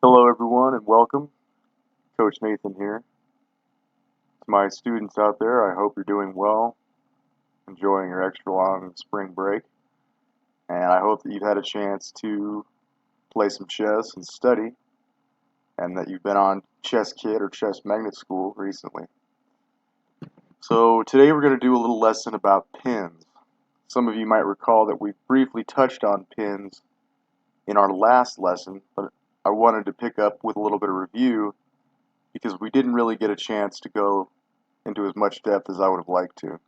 Hello everyone and welcome. Coach Nathan here. To my students out there, I hope you're doing well, enjoying your extra long spring break, and I hope that you've had a chance to play some chess and study, and that you've been on Chess Kit or Chess Magnet School recently. So today we're going to do a little lesson about pins. Some of you might recall that we briefly touched on pins in our last lesson, but I wanted to pick up with a little bit of review because we didn't really get a chance to go into as much depth as I would have liked to.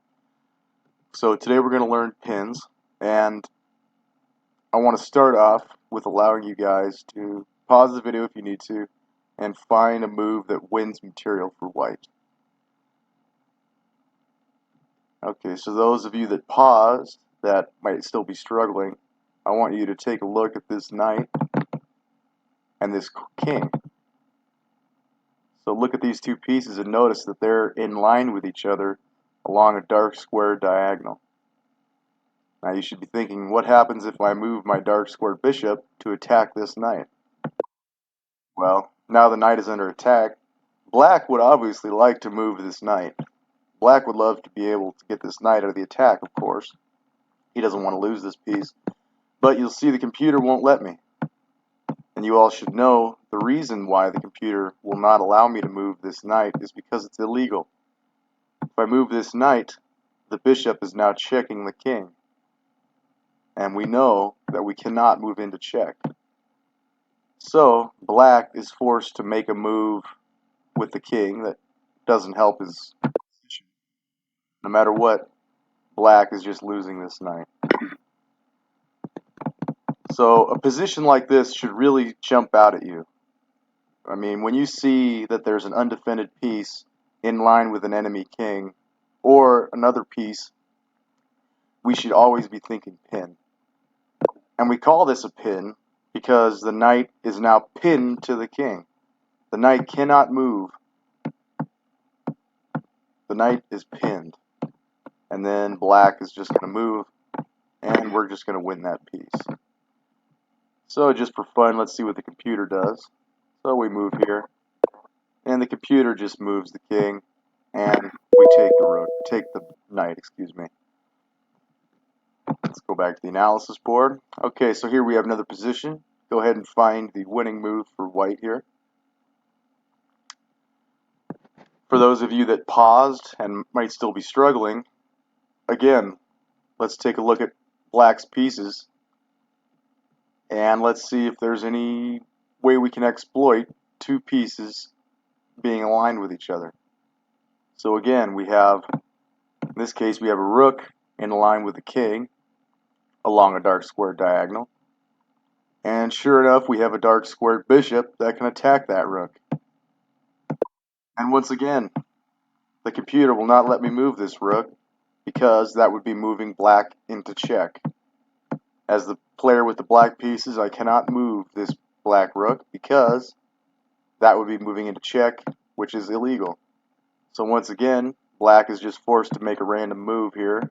So today we're going to learn pins, and I want to start off with allowing you guys to pause the video if you need to and find a move that wins material for white. Okay, so those of you that paused that might still be struggling, I want you to take a look at this knight and this king. So look at these two pieces and notice that they're in line with each other along a dark square diagonal. Now you should be thinking, what happens if I move my dark squared bishop to attack this knight? Well, now the knight is under attack. Black would obviously like to move this knight. Black would love to be able to get this knight out of the attack, of course. He doesn't want to lose this piece. But you'll see the computer won't let me. And you all should know the reason why the computer will not allow me to move this knight is because it's illegal. If I move this knight, the bishop is now checking the king. And we know that we cannot move into check. So, black is forced to make a move with the king that doesn't help his position. No matter what, black is just losing this knight. So a position like this should really jump out at you. I mean, when you see that there's an undefended piece in line with an enemy king or another piece, we should always be thinking pin. And we call this a pin because the knight is now pinned to the king. The knight cannot move. The knight is pinned. And then black is just going to move, and we're just going to win that piece. So just for fun, let's see what the computer does. So we move here, and the computer just moves the king, and we take the knight, excuse me. Let's go back to the analysis board. Okay, so here we have another position. Go ahead and find the winning move for white here. For those of you that paused and might still be struggling, again, let's take a look at black's pieces, and let's see if there's any way we can exploit two pieces being aligned with each other. So again, we have, in this case, we have a rook in line with the king along a dark square diagonal. And sure enough, we have a dark squared bishop that can attack that rook. And once again, the computer will not let me move this rook because that would be moving black into check. As the player with the black pieces, I cannot move this black rook because that would be moving into check, which is illegal. So once again, black is just forced to make a random move here,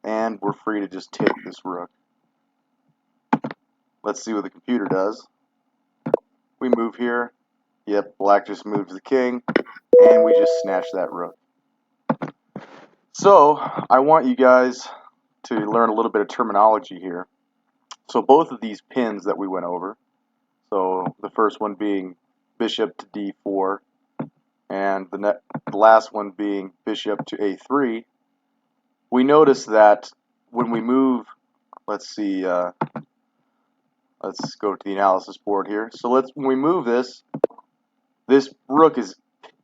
and we're free to just take this rook. Let's see what the computer does. We move here. Yep, black just moves the king, and we just snatch that rook. So I want you guys to learn a little bit of terminology here. So both of these pins that we went over, so the first one being bishop to d4, and the last one being bishop to a3, we notice that when we move, let's see, let's go to the analysis board here. So when we move this rook is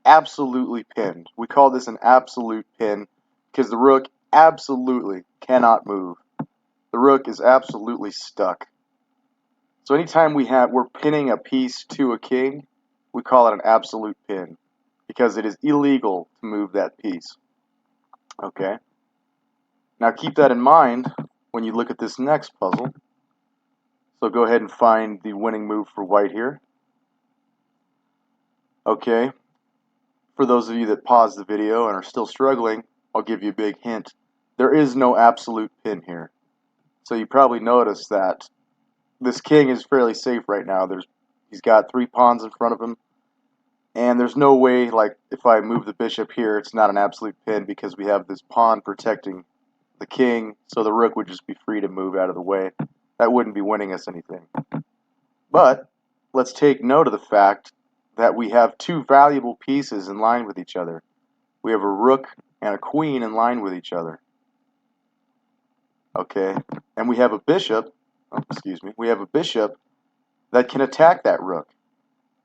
absolutely pinned. We call this an absolute pin because the rook absolutely cannot move. The rook is absolutely stuck. So anytime we're pinning a piece to a king, we call it an absolute pin because it is illegal to move that piece. Okay? Now keep that in mind when you look at this next puzzle. So go ahead and find the winning move for white here. Okay, for those of you that paused the video and are still struggling, I'll give you a big hint. There is no absolute pin here. So you probably noticed that this king is fairly safe right now. There's He's got 3 pawns in front of him. And there's no way, like, if I move the bishop here, it's not an absolute pin because we have this pawn protecting the king, so the rook would just be free to move out of the way. That wouldn't be winning us anything. But let's take note of the fact that we have 2 valuable pieces in line with each other. We have a rook and a queen in line with each other. Okay, and we have a bishop, we have a bishop that can attack that rook.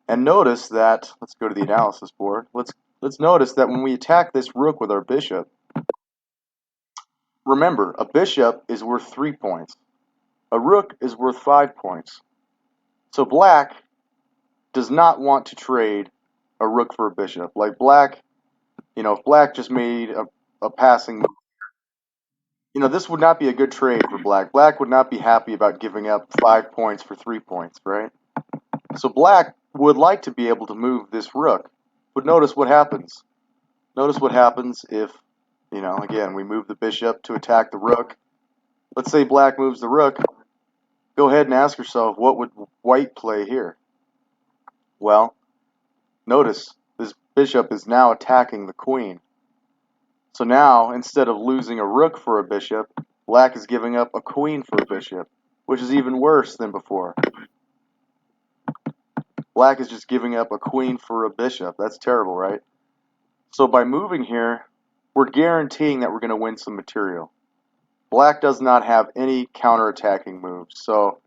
And notice that, let's go to the analysis board, let's notice that when we attack this rook with our bishop, remember, a bishop is worth 3 points. A rook is worth 5 points. So black does not want to trade a rook for a bishop. Like black, if black just made a passing move, this would not be a good trade for black. Black would not be happy about giving up 5 points for 3 points, right? So black would like to be able to move this rook. But notice what happens. Notice what happens if, again, we move the bishop to attack the rook. Let's say black moves the rook. Go ahead and ask yourself, what would white play here? Well, notice this bishop is now attacking the queen. So now, instead of losing a rook for a bishop, black is giving up a queen for a bishop, which is even worse than before. Black is just giving up a queen for a bishop. That's terrible, right? So by moving here, we're guaranteeing that we're going to win some material. Black does not have any counterattacking moves, so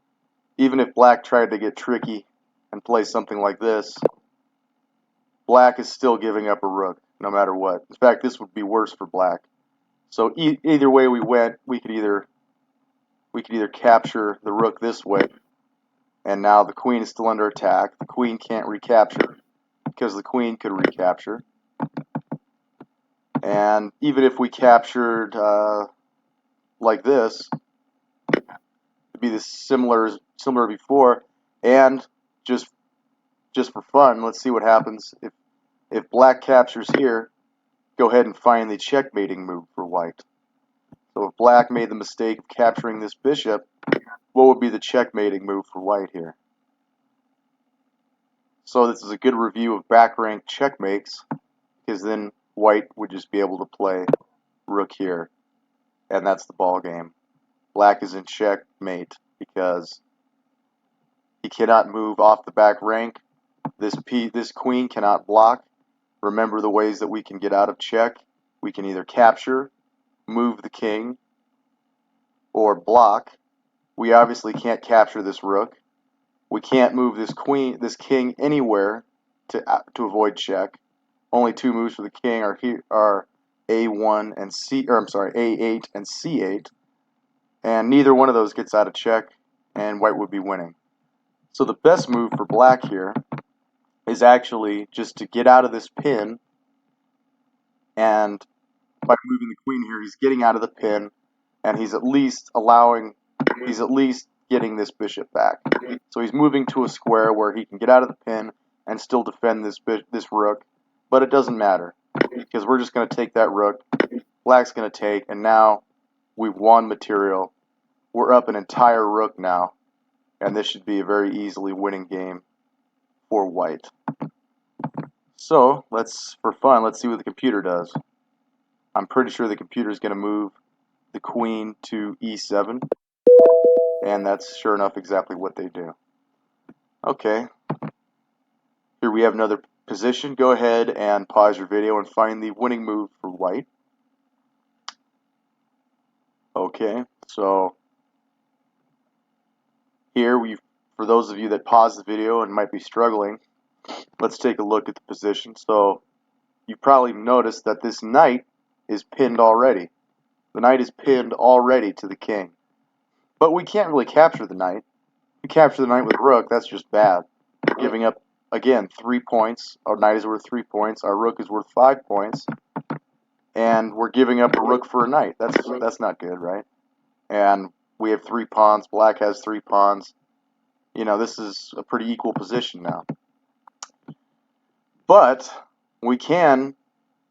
even if black tried to get tricky and play something like this, black is still giving up a rook, no matter what. In fact, this would be worse for black. So either way we went, we could either capture the rook this way, and now the queen is still under attack. The queen can't recapture because the queen could recapture. And even if we captured like this, it'd be this similar before. And just for fun, let's see what happens if black captures here. Go ahead and find the checkmating move for white. So if black made the mistake of capturing this bishop, what would be the checkmating move for white here? So this is a good review of back rank checkmates, because then white would just be able to play rook here, and that's the ball game. Black is in checkmate because he cannot move off the back rank. This queen cannot block. Remember the ways that we can get out of check. We can either capture, move the king, or block. We obviously can't capture this rook. We can't move this king anywhere to avoid check. Only 2 moves for the king are A1 and A8 and C8, and neither one of those gets out of check, and white would be winning. So the best move for black here is actually just to get out of this pin, and by moving the queen here, he's getting out of the pin, and he's at least getting this bishop back. So he's moving to a square where he can get out of the pin and still defend this rook, but it doesn't matter because we're just going to take that rook. Black's going to take, and now we've won material. We're up an entire rook now, and this should be a very easily winning game for white. So for fun, let's see what the computer does. I'm pretty sure the computer is going to move the queen to E7, and that's sure enough exactly what they do. Okay, here we have another position. Go ahead and pause your video and find the winning move for white. Okay, so here for those of you that paused the video and might be struggling, let's take a look at the position. So you've probably noticed that this knight is pinned already. The knight is pinned already to the king. But we can't really capture the knight. If we capture the knight with a rook, that's just bad. We're giving up, again, 3 points. Our knight is worth 3 points. Our rook is worth 5 points. And we're giving up a rook for a knight. That's not good, right? And we have 3 pawns. Black has 3 pawns. This is a pretty equal position now. But we can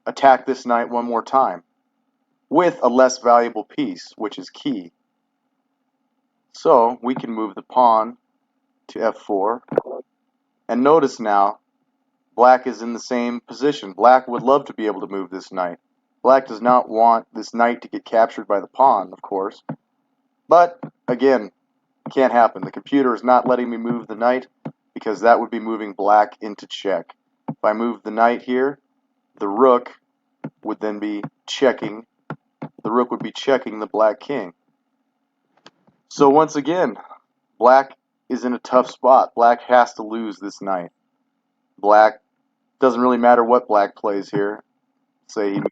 attack this knight one more time with a less valuable piece, which is key. So we can move the pawn to F4, And notice now, black is in the same position. Black would love to be able to move this knight. Black does not want this knight to get captured by the pawn, of course. But, again, can't happen. The computer is not letting me move the knight because that would be moving black into check. If I move the knight here, the rook would then be checking. The rook would be checking the black king. So once again, black is in a tough spot. Black has to lose this knight. Black, doesn't really matter what black plays here. Say he,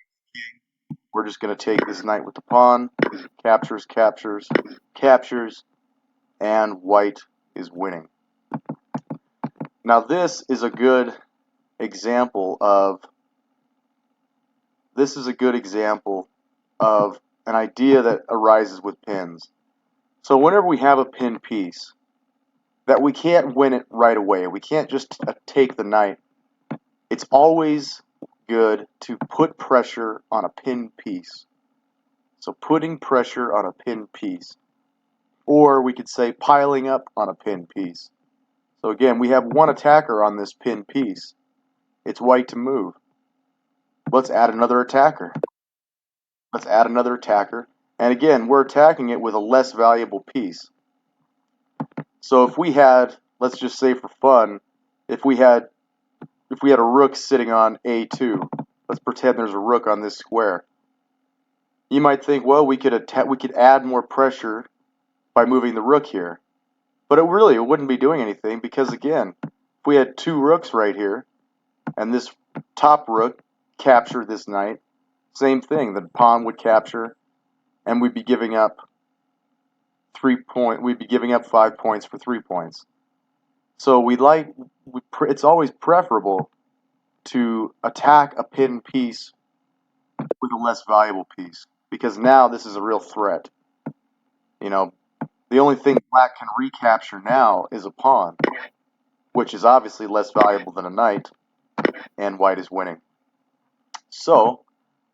we're just going to take this knight with the pawn. Captures, captures, captures, and white is winning. Now this is a good example of an idea that arises with pins. So whenever we have a pin piece, that we can't win it right away. We can't just take the knight. It's always good to put pressure on a pin piece. So putting pressure on a pin piece. Or we could say piling up on a pin piece. So again, we have one attacker on this pin piece. It's white to move. Let's add another attacker. Let's add another attacker. And again, we're attacking it with a less valuable piece. So if we had, let's just say for fun, if we had a rook sitting on A2, let's pretend there's a rook on this square. You might think, well, we could add more pressure by moving the rook here. But it wouldn't be doing anything because, again, if we had two rooks right here, and this top rook captured this knight, same thing, the pawn would capture, and we'd be giving up 5 points for 3 points. So it's always preferable to attack a pin piece with a less valuable piece, because now this is a real threat. You know, the only thing black can recapture now is a pawn, which is obviously less valuable than a knight, and white is winning. So,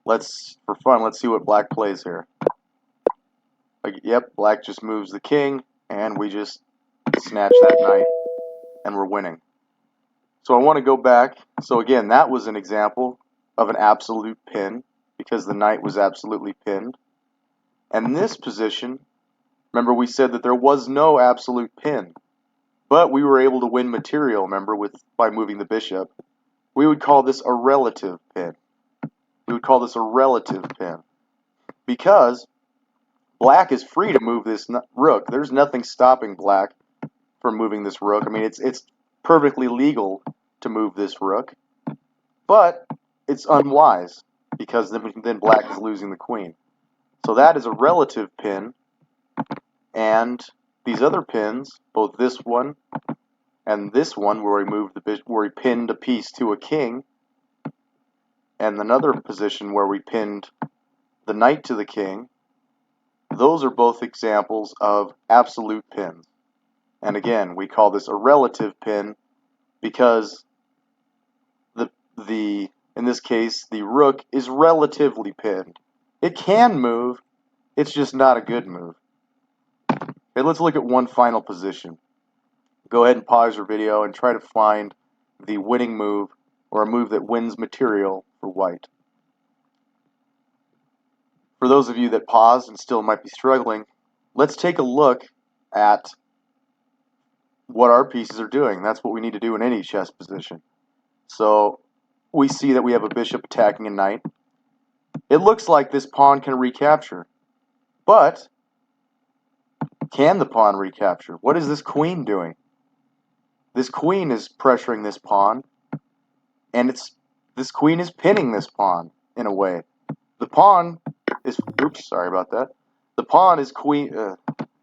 for fun, let's see what black plays here. Yep, black just moves the king, and we just snatch that knight, and we're winning. So I want to go back. So again, that was an example of an absolute pin, because the knight was absolutely pinned. And in this position, remember we said that there was no absolute pin, but we were able to win material, remember, by moving the bishop. We would call this a relative pin. We would call this a relative pin, because black is free to move this rook. There's nothing stopping black from moving this rook. I mean, it's perfectly legal to move this rook, but it's unwise, because then black is losing the queen. So that is a relative pin, and these other pins, both this one and this one, where we pinned a piece to a king, and another position where we pinned the knight to the king, those are both examples of absolute pins. And again, we call this a relative pin because in this case, the rook is relatively pinned. It can move, it's just not a good move. Okay, let's look at one final position. Go ahead and pause your video and try to find the winning move, or a move that wins material for white. For those of you that paused and still might be struggling, let's take a look at what our pieces are doing. That's what we need to do in any chess position. So we see that we have a bishop attacking a knight. It looks like this pawn can recapture, but can the pawn recapture? What is this queen doing? This queen is pressuring this pawn, and this queen is pinning this pawn in a way. The pawn is, oops, sorry about that. The pawn is queen,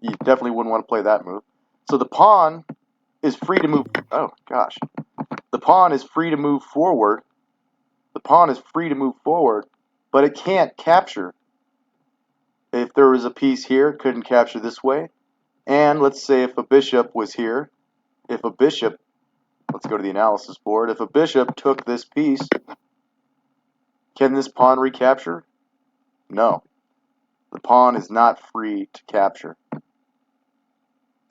you definitely wouldn't want to play that move. So the pawn is free to move, oh gosh. The pawn is free to move forward. The pawn is free to move forward, but it can't capture. If there was a piece here, it couldn't capture this way. And let's say if a bishop was here, let's go to the analysis board. If a bishop took this piece, can this pawn recapture? No. The pawn is not free to capture.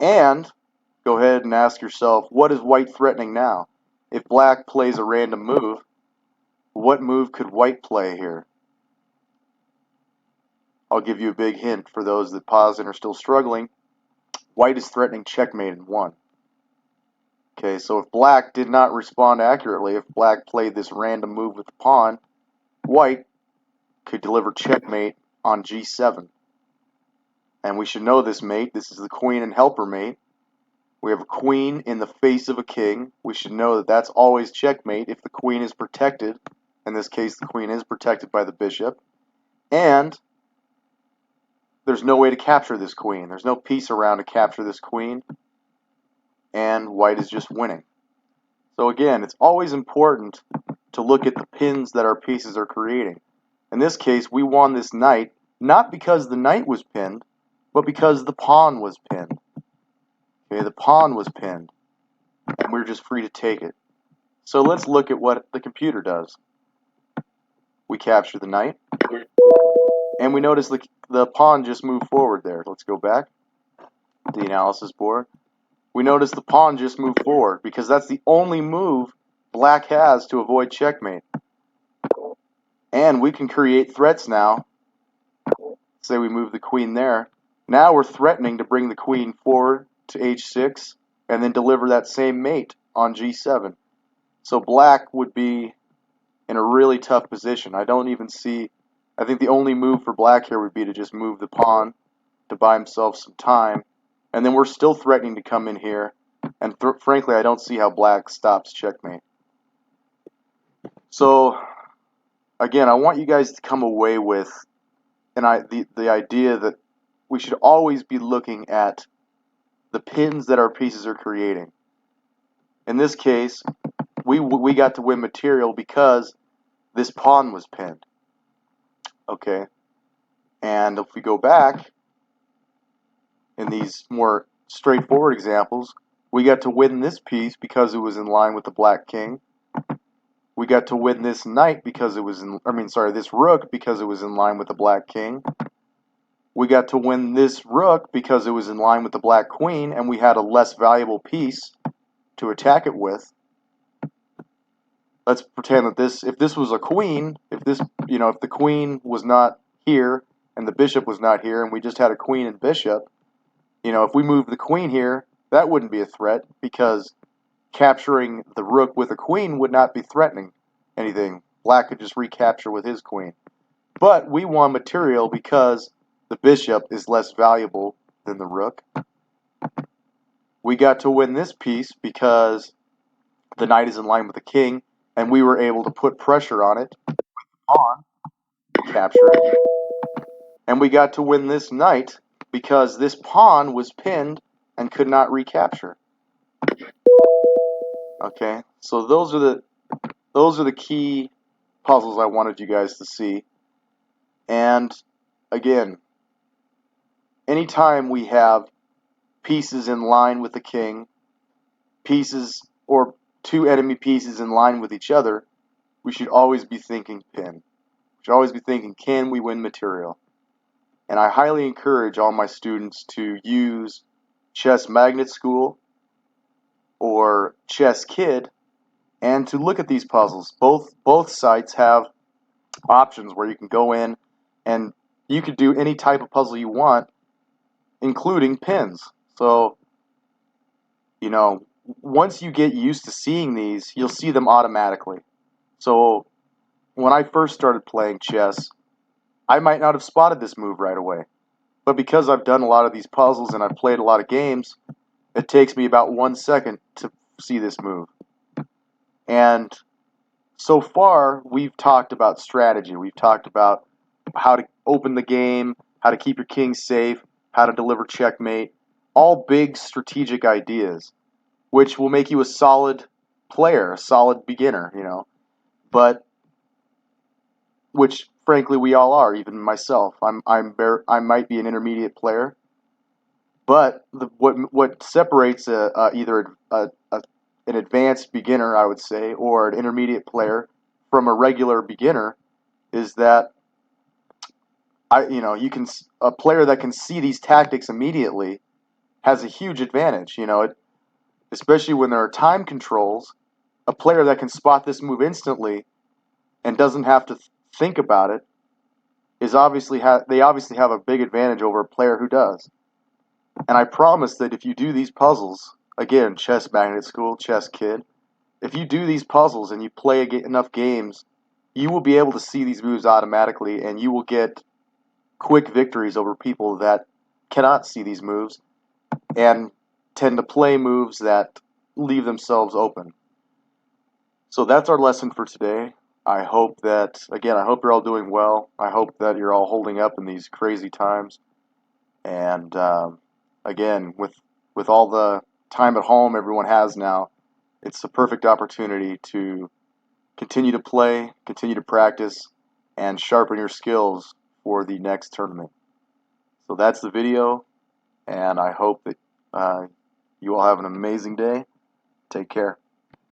And go ahead and ask yourself, what is white threatening now? If black plays a random move, what move could white play here? I'll give you a big hint for those that paused and are still struggling. White is threatening checkmate in 1. Okay, so if black did not respond accurately, if black played this random move with the pawn, white could deliver checkmate on g7. And we should know this mate. This is the queen and helper mate. We have a queen in the face of a king. We should know that that's always checkmate if the queen is protected. In this case, the queen is protected by the bishop. And there's no way to capture this queen. There's no piece around to capture this queen. And white is just winning. So again, it's always important to look at the pins that our pieces are creating. In this case, we won this knight, not because the knight was pinned, but because the pawn was pinned. Okay, the pawn was pinned, and we're just free to take it. So let's look at what the computer does. We capture the knight, and we notice the pawn just moved forward there. Let's go back to the analysis board. We notice the pawn just moved forward because that's the only move black has to avoid checkmate. And we can create threats now. Say we move the queen there. Now we're threatening to bring the queen forward to h6 and then deliver that same mate on g7. So black would be in a really tough position. I think the only move for black here would be to just move the pawn to buy himself some time. And then we're still threatening to come in here. And frankly, I don't see how black stops checkmate. So, again, I want you guys to come away with the idea that we should always be looking at the pins that our pieces are creating. In this case, we got to win material because this pawn was pinned. Okay, and if we go back in these more straightforward examples, we got to win this piece because it was in line with the black king. We got to win this knight because it was this rook because it was in line with the black king. We got to win this rook because it was in line with the black queen, and we had a less valuable piece to attack it with. Let's pretend that if this was a queen, if the queen was not here and the bishop was not here, and we just had a queen and bishop, if we moved the queen here, that wouldn't be a threat because capturing the rook with a queen would not be threatening anything. Black could just recapture with his queen. But we won material because the bishop is less valuable than the rook. We got to win this piece because the knight is in line with the king, and we were able to put pressure on it with the pawn, capture it. And we got to win this knight because this pawn was pinned and could not recapture. Okay, so those are the key puzzles I wanted you guys to see. And again, anytime we have pieces in line with the king, pieces or two enemy pieces in line with each other, we should always be thinking pin. We should always be thinking, can we win material? And I highly encourage all my students to use Chess Magnet School or Chess Kid and to look at these puzzles. Both sites have options where you can go in and you could do any type of puzzle you want, including pins. So, once you get used to seeing these, you'll see them automatically. So, when I first started playing chess, I might not have spotted this move right away. But because I've done a lot of these puzzles and I've played a lot of games, it takes me about 1 second to see this move. And so far, we've talked about strategy. We've talked about how to open the game, how to keep your king safe, how to deliver checkmate. All big strategic ideas, which will make you a solid player, a solid beginner, But which, frankly, we all are, even myself. I might be an intermediate player, but what separates either an advanced beginner, I would say, or an intermediate player from a regular beginner is that a player that can see these tactics immediately has a huge advantage. especially when there are time controls. A player that can spot this move instantly and doesn't have to think about it is they obviously have a big advantage over a player who does. And I promise that if you do these puzzles, again, chess magnet school, chess kid, if you do these puzzles and you play enough games, you will be able to see these moves automatically, and you will get quick victories over people that cannot see these moves and tend to play moves that leave themselves open. So that's our lesson for today. I hope you're all doing well. I hope that you're all holding up in these crazy times. And again, with all the time at home everyone has now, it's the perfect opportunity to continue to play, continue to practice, and sharpen your skills for the next tournament. So that's the video, and I hope that you all have an amazing day. Take care.